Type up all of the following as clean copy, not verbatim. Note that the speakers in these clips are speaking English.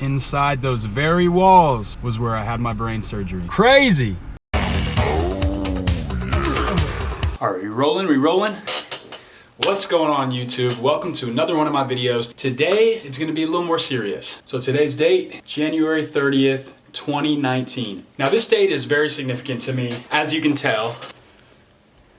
Inside those very walls was where I had my brain surgery. Crazy! All right, we rolling? What's going on, YouTube? Welcome to another one of my videos. Today, it's gonna be a little more serious. So today's date, January 30th, 2019. Now this date is very significant to me. As you can tell,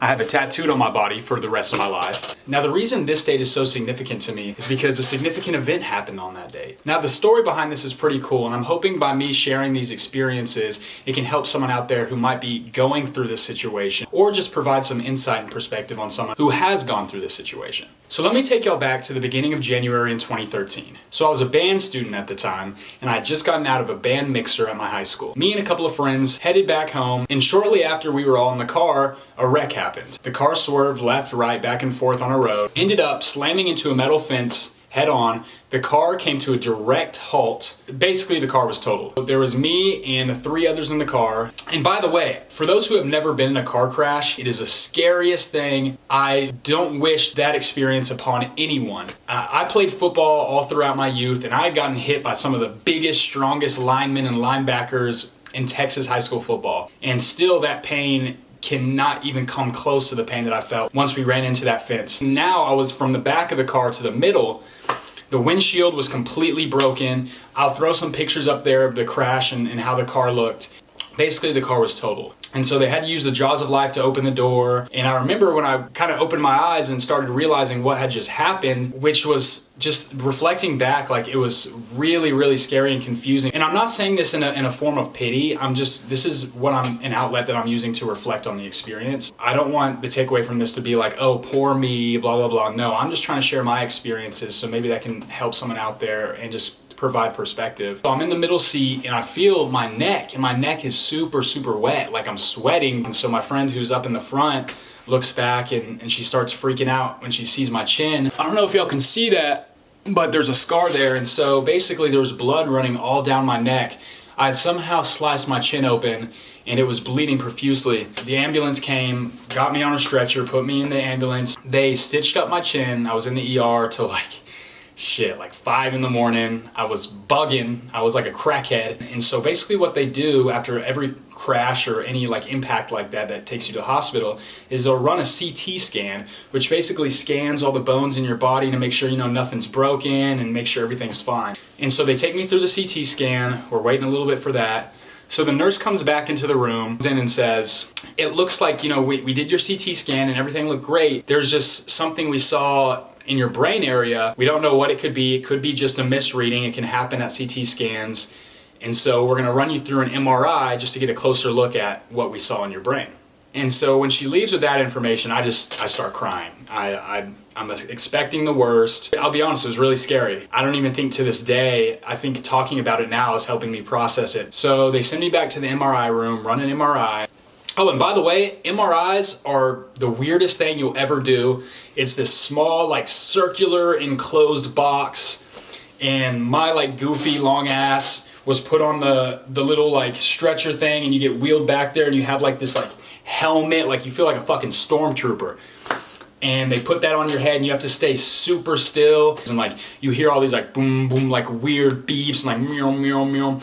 I have it tattooed on my body for the rest of my life. Now the reason this date is so significant to me is because a significant event happened on that date. Now the story behind this is pretty cool, and I'm hoping by me sharing these experiences, it can help someone out there who might be going through this situation, or just provide some insight and perspective on someone who has gone through this situation. So let me take y'all back to the beginning of January in 2013. So I was a band student at the time, and I had just gotten out of a band mixer at my high school. Me and a couple of friends headed back home, and shortly after we were all in the car, a wreck happened. The car swerved left, right, back and forth on a road, ended up slamming into a metal fence head on. The car came to a direct halt. Basically, the car was totaled. There was me and the three others in the car. And by the way, for those who have never been in a car crash, it is the scariest thing. I don't wish that experience upon anyone. I played football all throughout my youth, and I had gotten hit by some of the biggest, strongest linemen and linebackers in Texas high school football. And still, that pain cannot even come close to the pain that I felt once we ran into that fence. Now I was from the back of the car to the middle. The windshield was completely broken. I'll throw some pictures up there of the crash and how the car looked. Basically, the car was totaled. And so they had to use the jaws of life to open the door. And I remember when I kind of opened my eyes and started realizing what had just happened, which was just reflecting back, like it was really, really scary and confusing. And I'm not saying this in a form of pity. This is an outlet that I'm using to reflect on the experience. I don't want the takeaway from this to be like, oh, poor me, blah, blah, blah. No, I'm just trying to share my experiences so maybe that can help someone out there and just provide perspective. So I'm in the middle seat and I feel my neck, and my neck is super, super wet. Like I'm sweating. And so my friend who's up in the front looks back and she starts freaking out when she sees my chin. I don't know if y'all can see that, but there's a scar there. And so basically there was blood running all down my neck. I had somehow sliced my chin open and it was bleeding profusely. The ambulance came, got me on a stretcher, put me in the ambulance. They stitched up my chin. I was in the ER till like 5 in the morning. I was bugging. I was like a crackhead. And so basically what they do after every crash or any like impact like that takes you to the hospital is they'll run a CT scan, which basically scans all the bones in your body to make sure, nothing's broken and make sure everything's fine. And so they take me through the CT scan. We're waiting a little bit for that. So the nurse comes back into the room and says, it looks like, we did your CT scan and everything looked great. There's just something we saw in your brain area. We don't know what it could be. It could be just a misreading. It can happen at CT scans. And so we're gonna run you through an MRI just to get a closer look at what we saw in your brain. And so when she leaves with that information, I start crying. I'm expecting the worst. I'll be honest, it was really scary. I don't even think to this day, I think talking about it now is helping me process it. So they send me back to the MRI room, run an MRI. Oh, and by the way, MRIs are the weirdest thing you'll ever do. It's this small, like circular enclosed box, and my like goofy long ass was put on the little like stretcher thing, and you get wheeled back there and you have like this like helmet, like you feel like a fucking stormtrooper. And they put that on your head and you have to stay super still. And like you hear all these like boom, boom, like weird beeps and like meow, meow, meow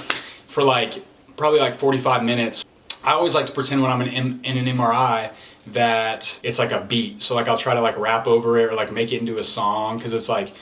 for like probably like 45 minutes. I always like to pretend when I'm in an MRI that it's like a beat. So like I'll try to like rap over it or like make it into a song, because it's like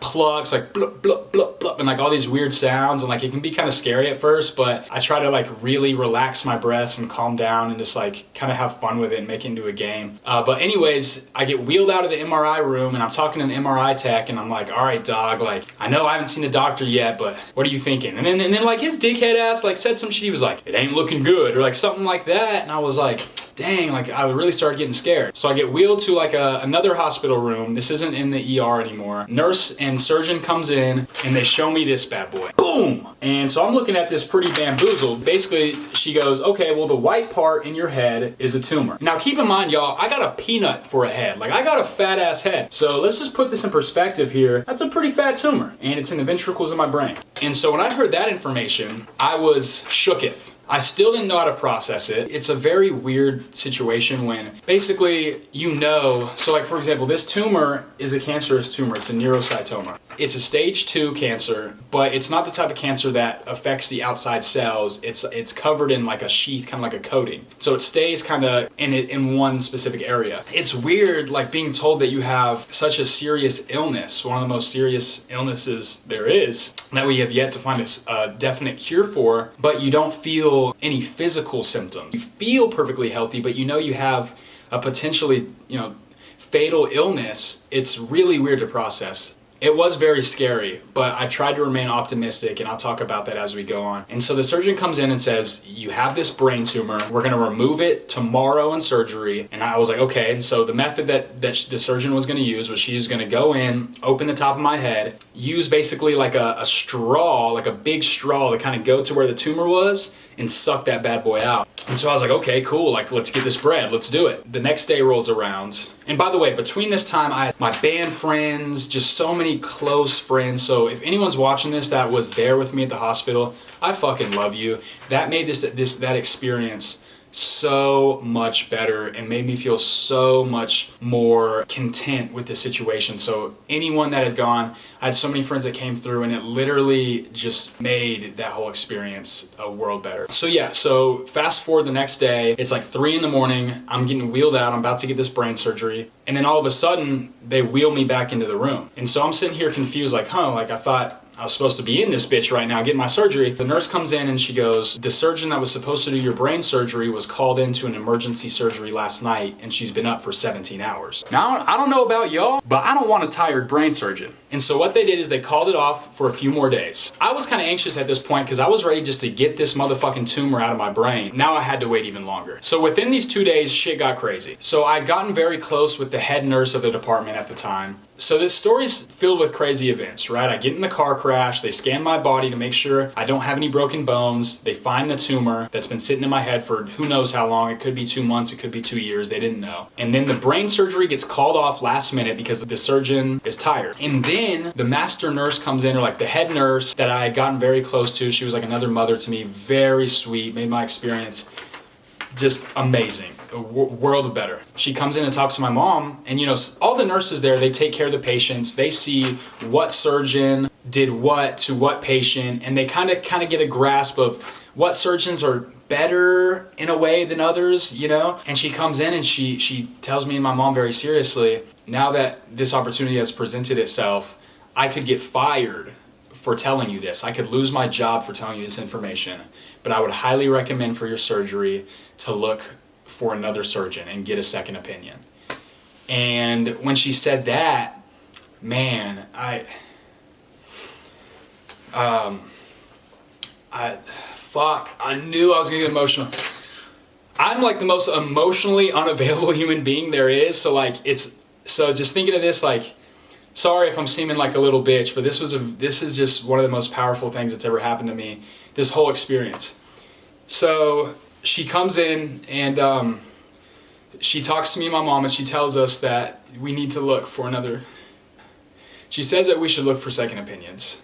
plucks, like blup, blup, blup, blup, and like all these weird sounds, and like it can be kind of scary at first, but I try to like really relax my breaths and calm down and just like kind of have fun with it and make it into a game. But anyways, I get wheeled out of the MRI room and I'm talking to the MRI tech and I'm like, all right, dog, like I know I haven't seen the doctor yet, but what are you thinking? And then like his dickhead ass like said some shit. He was like, it ain't looking good, or like something like that. And I was like, dang, like I really started getting scared. So I get wheeled to like another hospital room. This isn't in the ER anymore. Nurse and surgeon comes in and they show me this bad boy. Boom! And so I'm looking at this pretty bamboozled. Basically, she goes, okay, well the white part in your head is a tumor. Now keep in mind, y'all, I got a peanut for a head. Like I got a fat ass head. So let's just put this in perspective here. That's a pretty fat tumor and it's in the ventricles of my brain. And so when I heard that information, I was shooketh. I still didn't know how to process it. It's a very weird situation when basically so like for example, this tumor is a cancerous tumor. It's a neurocytoma. It's a stage 2 cancer, but it's not the type of cancer that affects the outside cells. It's covered in like a sheath, kind of like a coating. So it stays kind of in one specific area. It's weird, like being told that you have such a serious illness, one of the most serious illnesses there is, that we have yet to find a definite cure for, but you don't feel any physical symptoms. You feel perfectly healthy, but you know you have a potentially, fatal illness. It's really weird to process. It was very scary, but I tried to remain optimistic, and I'll talk about that as we go on. And so the surgeon comes in and says, you have this brain tumor. We're gonna remove it tomorrow in surgery. And I was like, okay. And so the method that the surgeon was gonna use was she was gonna go in, open the top of my head, use basically like a straw, like a big straw to kind of go to where the tumor was and suck that bad boy out. And so I was like, okay, cool, like let's get this bread, let's do it. The next day rolls around. And by the way, between this time, I had my band friends, just so many close friends. So if anyone's watching this that was there with me at the hospital, I fucking love you. That made that experience so much better and made me feel so much more content with the situation. So anyone that had gone, I had so many friends that came through, and it literally just made that whole experience a world better. So yeah, so fast forward the next day, it's like 3 a.m, I'm getting wheeled out, I'm about to get this brain surgery, and then all of a sudden they wheel me back into the room. And so I'm sitting here confused, like, like I thought I was supposed to be in this bitch right now getting my surgery. The nurse comes in and she goes, the surgeon that was supposed to do your brain surgery was called into an emergency surgery last night, and she's been up for 17 hours. Now, I don't know about y'all, but I don't want a tired brain surgeon. And so what they did is they called it off for a few more days. I was kind of anxious at this point because I was ready just to get this motherfucking tumor out of my brain. Now I had to wait even longer. So within these 2 days, shit got crazy. So I'd gotten very close with the head nurse of the department at the time. So this story's filled with crazy events, right? I get in the car crash, they scan my body to make sure I don't have any broken bones, they find the tumor that's been sitting in my head for who knows how long. It could be 2 months, it could be 2 years, they didn't know. And then the brain surgery gets called off last minute because the surgeon is tired. And then the master nurse comes in, or like the head nurse that I had gotten very close to. She was like another mother to me, very sweet, made my experience just amazing. A world better. She comes in and talks to my mom, and all the nurses there, they take care of the patients. They see what surgeon did what to what patient, and they kind of get a grasp of what surgeons are better in a way than others, And she comes in and she tells me and my mom very seriously, now that this opportunity has presented itself, I could get fired for telling you this. I could lose my job for telling you this information, but I would highly recommend for your surgery to look for another surgeon and get a second opinion. And when she said that, man, I knew I was gonna get emotional. I'm like the most emotionally unavailable human being there is. So just thinking of this, like, sorry if I'm seeming like a little bitch, but this is just one of the most powerful things that's ever happened to me, this whole experience. So she comes in and she talks to me and my mom, and she tells us that we need to look for another. She says that we should look for second opinions.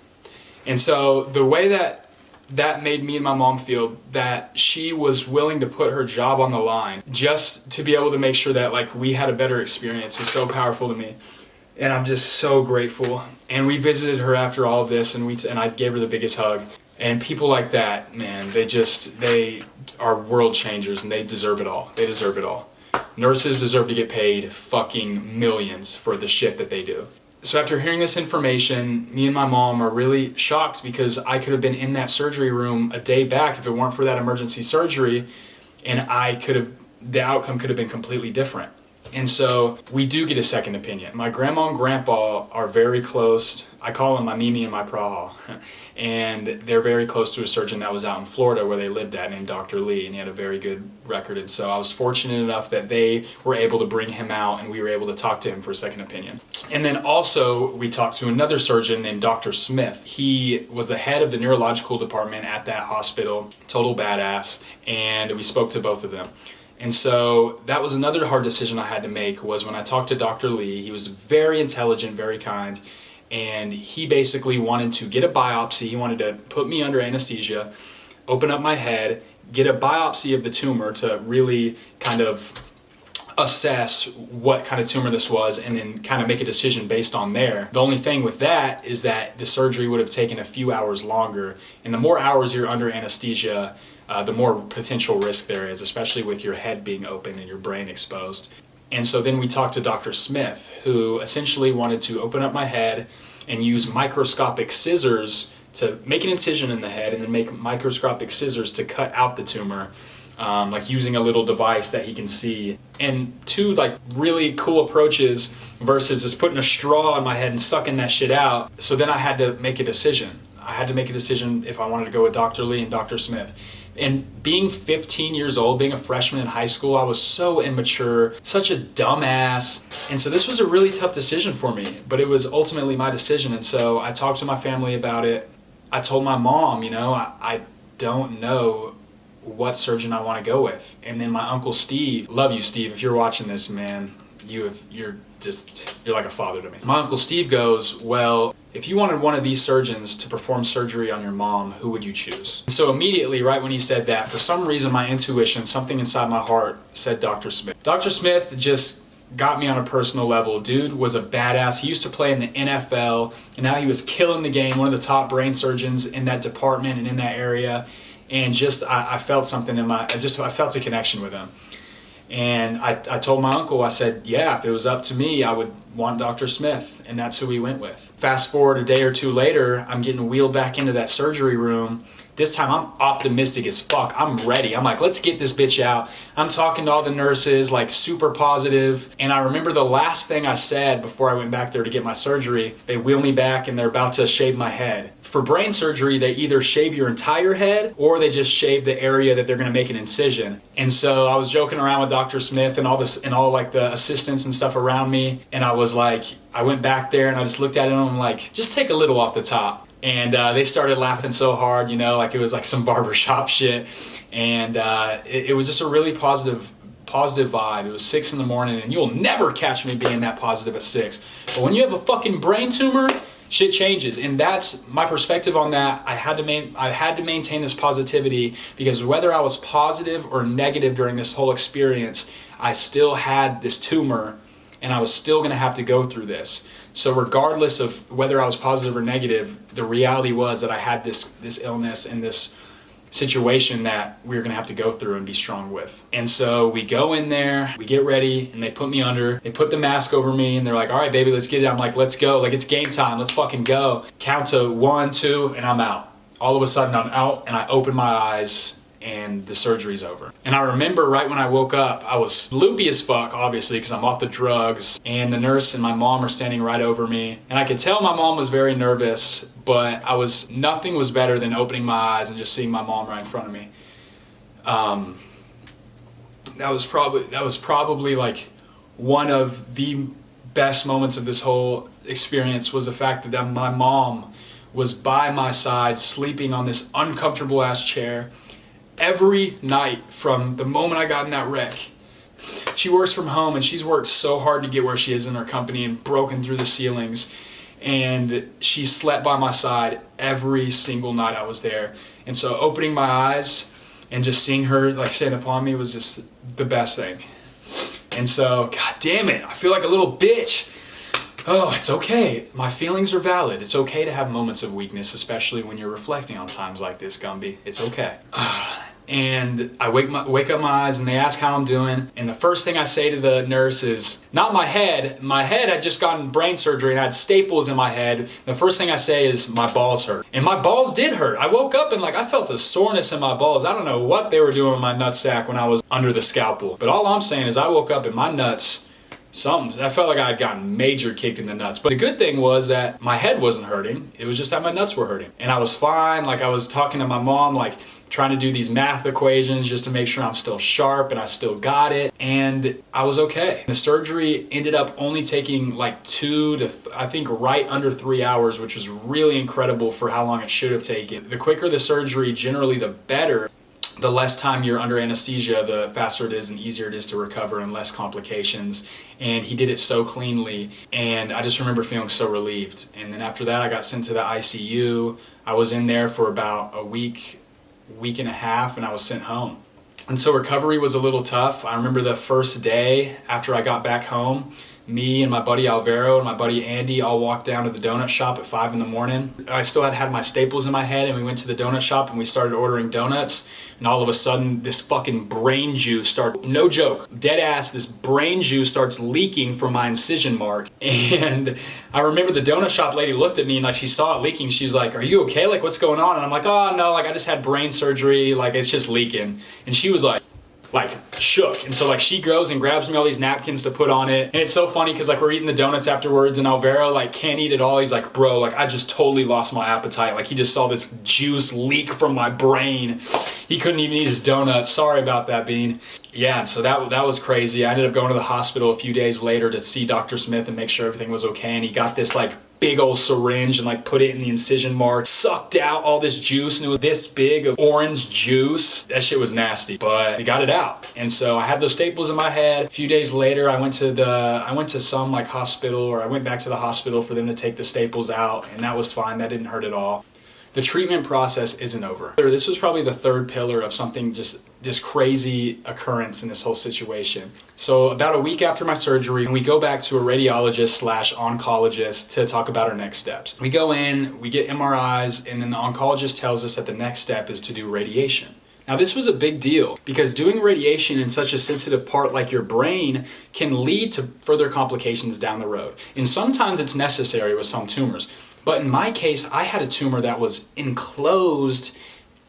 And so the way that made me and my mom feel, that she was willing to put her job on the line just to be able to make sure that like we had a better experience, is so powerful to me. And I'm just so grateful. And we visited her after all of this, and I gave her the biggest hug. And people like that, man, they are world changers, and they deserve it all. They deserve it all. Nurses deserve to get paid fucking millions for the shit that they do. So after hearing this information, me and my mom are really shocked, because I could have been in that surgery room a day back if it weren't for that emergency surgery, and the outcome could have been completely different. And so we do get a second opinion. My grandma and grandpa are very close. I call them my Mimi and my Praha. And they're very close to a surgeon that was out in Florida where they lived at, named Dr. Lee, and he had a very good record. And so I was fortunate enough that they were able to bring him out, and we were able to talk to him for a second opinion. And then also we talked to another surgeon named Dr. Smith. He was the head of the neurological department at that hospital, total badass, and we spoke to both of them. And so that was another hard decision I had to make, was when I talked to Dr. Lee. He was very intelligent, very kind, and he basically wanted to get a biopsy. He wanted to put me under anesthesia, open up my head, get a biopsy of the tumor to really kind of assess what kind of tumor this was and then kind of make a decision based on there. The only thing with that is that the surgery would have taken a few hours longer, and the more hours you're under anesthesia, the more potential risk there is, especially with your head being open and your brain exposed. And so then we talked to Dr. Smith, who essentially wanted to open up my head and use microscopic scissors to make an incision in the head and then make microscopic scissors to cut out the tumor, like using a little device that he can see. And two like really cool approaches versus just putting a straw in my head and sucking that shit out. So then I had to make a decision. I had to make a decision if I wanted to go with Dr. Lee and Dr. Smith. And being 15 years old, being a freshman in high school, I was so immature, such a dumbass. And so this was a really tough decision for me, but it was ultimately my decision. And so I talked to my family about it. I told my mom, you know, I don't know what surgeon I want to go with. And then my uncle Steve, love you Steve, if you're watching this, man, you're like a father to me. My uncle Steve goes, well, if you wanted one of these surgeons to perform surgery on your mom, who would you choose? And so immediately, right when he said that, for some reason my intuition, something inside my heart said Dr. Smith. Dr. Smith just got me on a personal level. Dude was a badass. He used to play in the NFL, and now he was killing the game, one of the top brain surgeons in that department and in that area. And just, I felt something I felt a connection with him. And I told my uncle, I said, yeah, if it was up to me, I would want Dr. Smith, and that's who we went with. Fast forward a day or two later, I'm getting wheeled back into that surgery room. This time I'm optimistic as fuck. I'm ready. I'm like, let's get this bitch out. I'm talking to all the nurses, like super positive. And I remember the last thing I said before I went back there to get my surgery, they wheel me back and they're about to shave my head. For brain surgery, they either shave your entire head or they just shave the area that they're gonna make an incision. And so I was joking around with Dr. Smith and all like the assistants and stuff around me. And I was like, I went back there and I just looked at them and I'm like, just take a little off the top. And they started laughing so hard, you know, like it was like some barbershop shit. And it was just a really positive vibe. It was 6 in the morning, and you'll never catch me being that positive at 6. But when you have a fucking brain tumor, shit changes. And that's my perspective on that. I had to maintain this positivity, because whether I was positive or negative during this whole experience, I still had this tumor and I was still gonna have to go through this. So regardless of whether I was positive or negative, the reality was that I had this illness and this situation that we were gonna have to go through and be strong with. And so we go in there, we get ready, and they put me under, they put the mask over me, and they're like, all right, baby, let's get it. I'm like, let's go, like it's game time, let's fucking go. Count to 1, 2, and I'm out. All of a sudden I'm out, and I open my eyes, and the surgery's over. And I remember right when I woke up, I was loopy as fuck, obviously, because I'm off the drugs, and the nurse and my mom are standing right over me. And I could tell my mom was very nervous, but nothing was better than opening my eyes and just seeing my mom right in front of me. That was probably like one of the best moments of this whole experience, was the fact that my mom was by my side, sleeping on this uncomfortable ass chair every night from the moment I got in that wreck. She works from home, and she's worked so hard to get where she is in her company and broken through the ceilings. And she slept by my side every single night I was there. And so opening my eyes and just seeing her like sit upon me was just the best thing. And so, god damn it, I feel like a little bitch. Oh, it's okay. My feelings are valid. It's okay to have moments of weakness, especially when you're reflecting on times like this, Gunby. It's okay. And I wake up my eyes, and they ask how I'm doing. And the first thing I say to the nurse is, not my head. My head had just gotten brain surgery and I had staples in my head. The first thing I say is, my balls hurt. And my balls did hurt. I woke up and like I felt a soreness in my balls. I don't know what they were doing with my nutsack when I was under the scalpel. But all I'm saying is I woke up and my nuts, I felt like I had gotten major kicked in the nuts. But the good thing was that my head wasn't hurting. It was just that my nuts were hurting. And I was fine. Like I was talking to my mom, like trying to do these math equations just to make sure I'm still sharp and I still got it. And I was okay. The surgery ended up only taking like 2 to I think right under 3 hours, which was really incredible for how long it should have taken. The quicker the surgery, generally the better. The less time you're under anesthesia, the faster it is and easier it is to recover and less complications. And he did it so cleanly, and I just remember feeling so relieved. And then after that, I got sent to the ICU. I was in there for about a week and a half, and I was sent home. And so recovery was a little tough. I remember the first day after I got back home, me and my buddy Alvaro and my buddy Andy all walked down to the donut shop at 5 in the morning. I still had my staples in my head, and we went to the donut shop and we started ordering donuts. And all of a sudden, this fucking brain juice no joke, dead ass, this brain juice starts leaking from my incision mark. And I remember the donut shop lady looked at me and like she saw it leaking. She's like, "Are you okay? Like, what's going on?" And I'm like, "Oh no, like I just had brain surgery, like it's just leaking." And she was like shook. And so like she goes and grabs me all these napkins to put on it. And it's so funny because like we're eating the donuts afterwards and Alvaro like can't eat it all. He's like, "Bro, like I just totally lost my appetite." Like he just saw this juice leak from my brain. He couldn't even eat his donuts. Sorry about that, Bean. Yeah, and so that was crazy. I ended up going to the hospital a few days later to see Dr. Smith and make sure everything was okay. And he got this like big old syringe and like put it in the incision mark, sucked out all this juice, and it was this big of orange juice. That shit was nasty, but he got it out. And so I had those staples in my head. A few days later, I went to some like hospital, or I went back to the hospital for them to take the staples out, and that was fine. That didn't hurt at all. The treatment process isn't over. This was probably the third pillar of something, just this crazy occurrence in this whole situation. So about a week after my surgery, we go back to a radiologist / oncologist to talk about our next steps. We go in, we get MRIs, and then the oncologist tells us that the next step is to do radiation. Now this was a big deal because doing radiation in such a sensitive part like your brain can lead to further complications down the road. And sometimes it's necessary with some tumors. But in my case, I had a tumor that was enclosed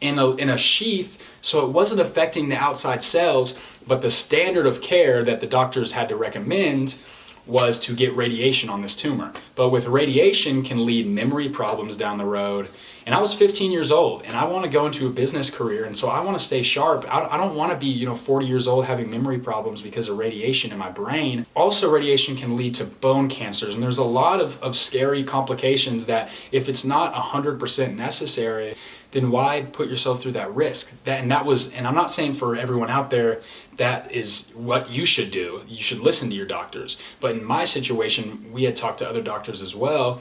in a sheath, so it wasn't affecting the outside cells, but the standard of care that the doctors had to recommend was to get radiation on this tumor. But with radiation can lead memory problems down the road. And I was 15 years old and I want to go into a business career, and so I want to stay sharp. I don't want to be 40 years old having memory problems because of radiation in my brain. Also, radiation can lead to bone cancers, and there's a lot of scary complications that if it's not 100% necessary, then why put yourself through that risk? And I'm not saying for everyone out there that is what you should do. You should listen to your doctors. But in my situation, we had talked to other doctors as well.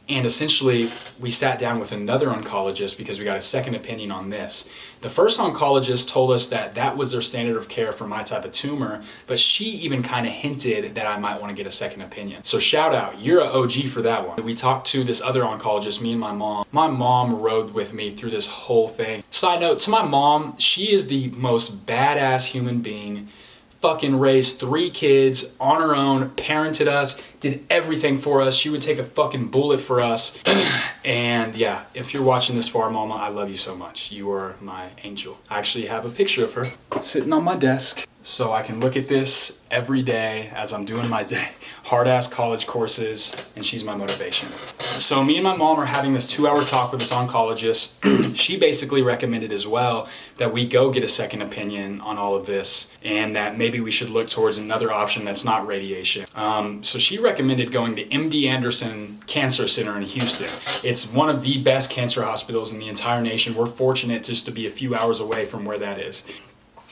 And essentially, we sat down with another oncologist because we got a second opinion on this. The first oncologist told us that that was their standard of care for my type of tumor, but she even kind of hinted that I might want to get a second opinion. So shout out, you're an OG for that one. We talked to this other oncologist, me and my mom. My mom rode with me through this whole thing. Side note, to my mom, she is the most badass human being. Fucking raised 3 kids on her own, parented us, did everything for us. She would take a fucking bullet for us. And yeah, if you're watching this far, Mama, I love you so much. You are my angel. I actually have a picture of her sitting on my desk, so I can look at this every day as I'm doing my hard-ass college courses, and she's my motivation. So me and my mom are having this 2-hour talk with this oncologist. She basically recommended as well that we go get a second opinion on all of this, and that maybe we should look towards another option that's not radiation. So she recommended going to MD Anderson Cancer Center in Houston. It's one of the best cancer hospitals in the entire nation. We're fortunate just to be a few hours away from where that is.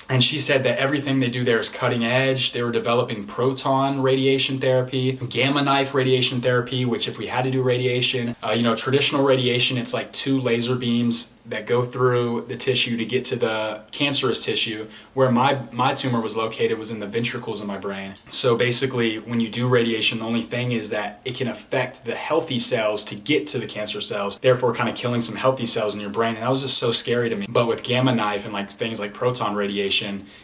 And she said that everything they do there is cutting edge. They were developing proton radiation therapy, gamma knife radiation therapy, which if we had to do radiation, traditional radiation, it's like 2 laser beams that go through the tissue to get to the cancerous tissue. Where my tumor was located was in the ventricles of my brain. So basically, when you do radiation, the only thing is that it can affect the healthy cells to get to the cancer cells, therefore kind of killing some healthy cells in your brain. And that was just so scary to me. But with gamma knife and like things like proton radiation,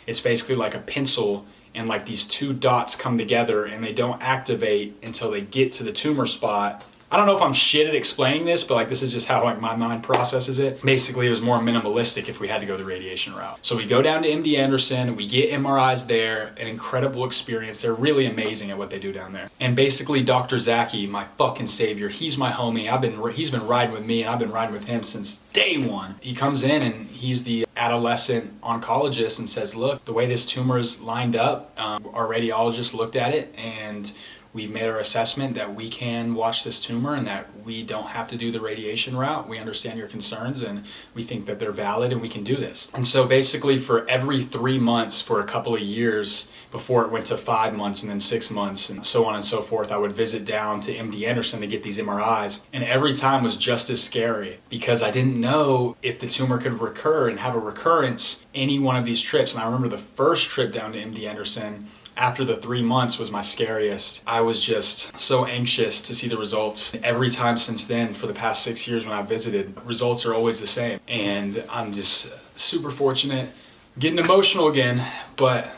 it's basically like a pencil, and like these 2 dots come together and they don't activate until they get to the tumor spot. I don't know if I'm shit at explaining this, but like this is just how like my mind processes it. Basically, it was more minimalistic if we had to go the radiation route. So we go down to MD Anderson, we get MRIs there, an incredible experience. They're really amazing at what they do down there. And basically, Dr. Zaki, my fucking savior, he's my homie. He's been riding with me, and I've been riding with him since day one. He comes in and he's the adolescent oncologist and says, "Look, the way this tumor is lined up, our radiologist looked at it and we've made our assessment that we can watch this tumor and that we don't have to do the radiation route. We understand your concerns and we think that they're valid and we can do this. And so basically for every 3 months for a couple of years, before it went to 5 months and then 6 months and so on and so forth, I would visit down to MD Anderson to get these MRIs. And every time was just as scary because I didn't know if the tumor could recur and have a recurrence any one of these trips. And I remember the first trip down to MD Anderson after the 3 months was my scariest. I was just so anxious to see the results. Every time since then, for the past 6 years when I visited, results are always the same. And I'm just super fortunate. Getting emotional again, but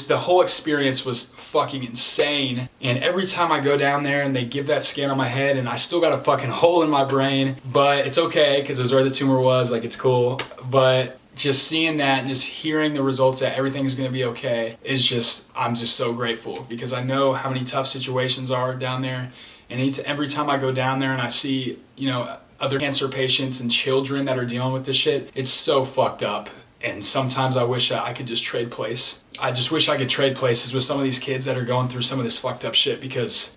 the whole experience was fucking insane. And every time I go down there and they give that scan on my head and I still got a fucking hole in my brain, but it's okay because it was where the tumor was, like it's cool. But just seeing that and just hearing the results that everything's gonna be okay is just, I'm just so grateful because I know how many tough situations are down there. And every time I go down there and I see, other cancer patients and children that are dealing with this shit, it's so fucked up. And sometimes I wish I could just trade place. I just wish I could trade places with some of these kids that are going through some of this fucked up shit because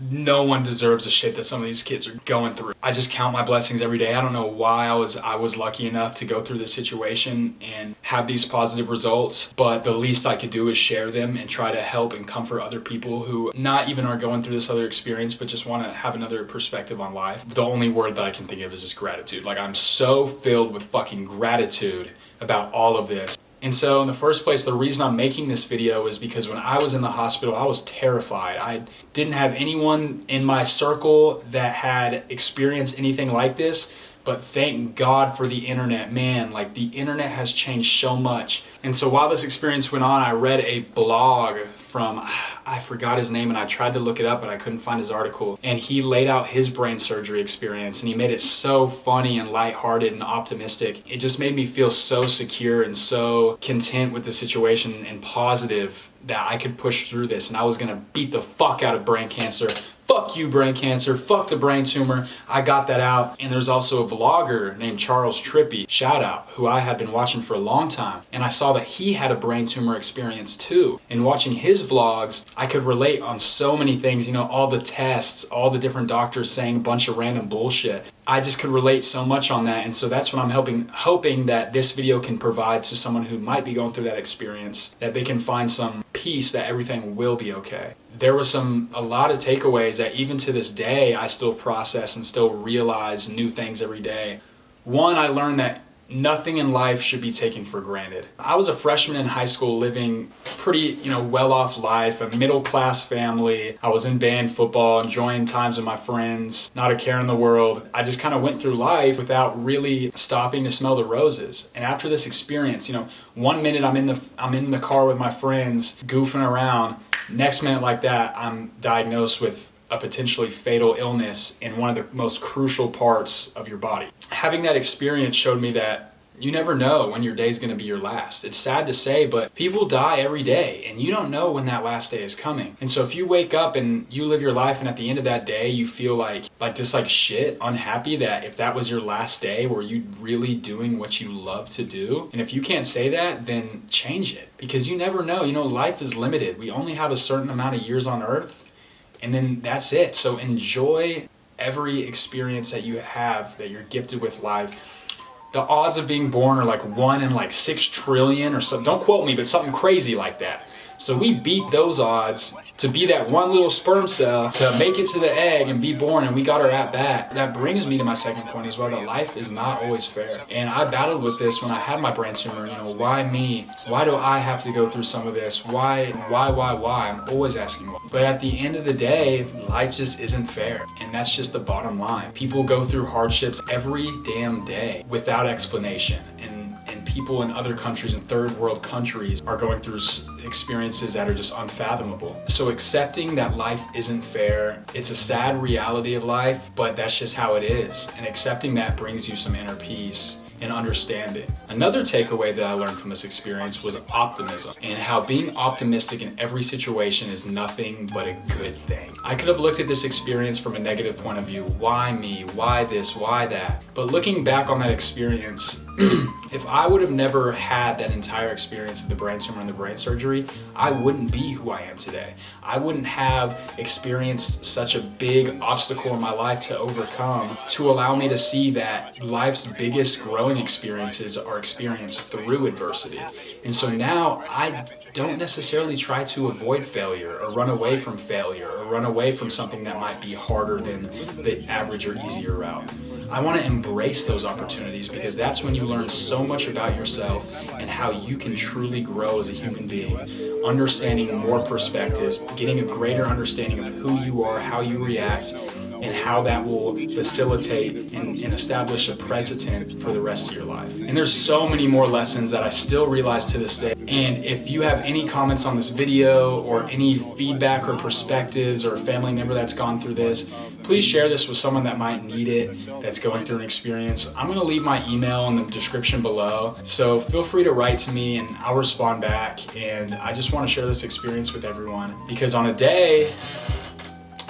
no one deserves the shit that some of these kids are going through. I just count my blessings every day. I don't know why I was lucky enough to go through this situation and have these positive results, but the least I could do is share them and try to help and comfort other people who not even are going through this other experience, but just want to have another perspective on life. The only word that I can think of is just gratitude. Like I'm so filled with fucking gratitude about all of this. And so in the first place, the reason I'm making this video is because when I was in the hospital, I was terrified. I didn't have anyone in my circle that had experienced anything like this, but thank God for the internet. Man, like the internet has changed so much. And so while this experience went on, I read a blog from, I forgot his name and I tried to look it up, but I couldn't find his article. And he laid out his brain surgery experience and he made it so funny and lighthearted and optimistic. It just made me feel so secure and so content with the situation and positive that I could push through this and I was gonna beat the fuck out of brain cancer. Fuck you, brain cancer. Fuck the brain tumor. I got that out. And there's also a vlogger named Charles Trippy, shout out, who I had been watching for a long time. And I saw that he had a brain tumor experience too. And watching his vlogs, I could relate on so many things, all the tests, all the different doctors saying a bunch of random bullshit. I just could relate so much on that. And so that's what I'm hoping that this video can provide to someone who might be going through that experience, that they can find some peace that everything will be okay. There was a lot of takeaways that even to this day, I still process and still realize new things every day. One, I learned that nothing in life should be taken for granted. I was a freshman in high school living pretty, well-off life, a middle-class family. I was in band, football, enjoying times with my friends, not a care in the world. I just kind of went through life without really stopping to smell the roses. And after this experience, 1 minute I'm in the car with my friends, goofing around. Next minute like that, I'm diagnosed with a potentially fatal illness in one of the most crucial parts of your body. Having that experience showed me that you never know when your day is going to be your last. It's sad to say, but people die every day and you don't know when that last day is coming. And so if you wake up and you live your life and at the end of that day you feel like shit, unhappy that if that was your last day, were you really doing what you love to do? And if you can't say that, then change it because you never know. Life is limited. We only have a certain amount of years on earth. And then that's it. So enjoy every experience that you have, that you're gifted with life. The odds of being born are like 1 in 6 trillion or something. Don't quote me, but something crazy like that. So we beat those odds to be that one little sperm cell, to make it to the egg and be born, and we got our at-bat. That brings me to my second point as well, that life is not always fair. And I battled with this when I had my brain tumor. Why me? Why do I have to go through some of this? Why? I'm always asking why. But at the end of the day, life just isn't fair. And that's just the bottom line. People go through hardships every damn day without explanation. And people in other countries, in third world countries, are going through experiences that are just unfathomable. So accepting that life isn't fair, it's a sad reality of life, but that's just how it is. And accepting that brings you some inner peace and understanding. Another takeaway that I learned from this experience was optimism, and how being optimistic in every situation is nothing but a good thing. I could have looked at this experience from a negative point of view. Why me? Why this? Why that? But looking back on that experience, if I would have never had that entire experience of the brain tumor and the brain surgery, I wouldn't be who I am today. I wouldn't have experienced such a big obstacle in my life to overcome to allow me to see that life's biggest growing experiences are experienced through adversity. And so now I don't necessarily try to avoid failure or run away from failure or run away from something that might be harder than the average or easier route. I want to embrace those opportunities because that's when you learn so much about yourself and how you can truly grow as a human being, understanding more perspectives, getting a greater understanding of who you are, how you react, and how that will facilitate and establish a precedent for the rest of your life. And there's so many more lessons that I still realize to this day. And if you have any comments on this video or any feedback or perspectives or a family member that's gone through this, please share this with someone that might need it, that's going through an experience. I'm gonna leave my email in the description below, so feel free to write to me and I'll respond back. And I just wanna share this experience with everyone because on a day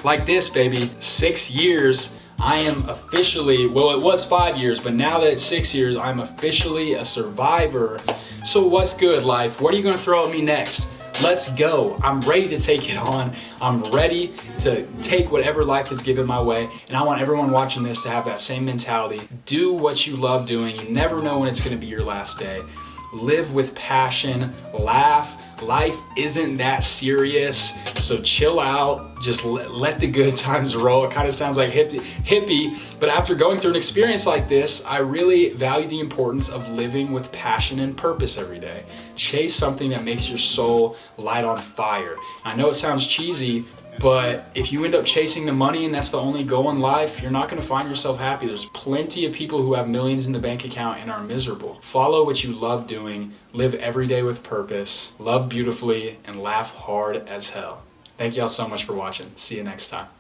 like this, baby, 6 years, I am officially, well, it was 5 years, but now that it's 6 years, I'm officially a survivor. So what's good, life? What are you gonna throw at me next? Let's go. I'm ready to take it on. I'm ready to take whatever life has given my way. And I want everyone watching this to have that same mentality. Do what you love doing. You never know when it's gonna be your last day. Live with passion, laugh. Life isn't that serious, so chill out, just let the good times roll. It kind of sounds like hippie, but after going through an experience like this, I really value the importance of living with passion and purpose every day. Chase something that makes your soul light on fire. I know it sounds cheesy, but if you end up chasing the money and that's the only goal in life, you're not gonna find yourself happy. There's plenty of people who have millions in the bank account and are miserable. Follow what you love doing, live every day with purpose, love beautifully, and laugh hard as hell. Thank y'all so much for watching. See you next time.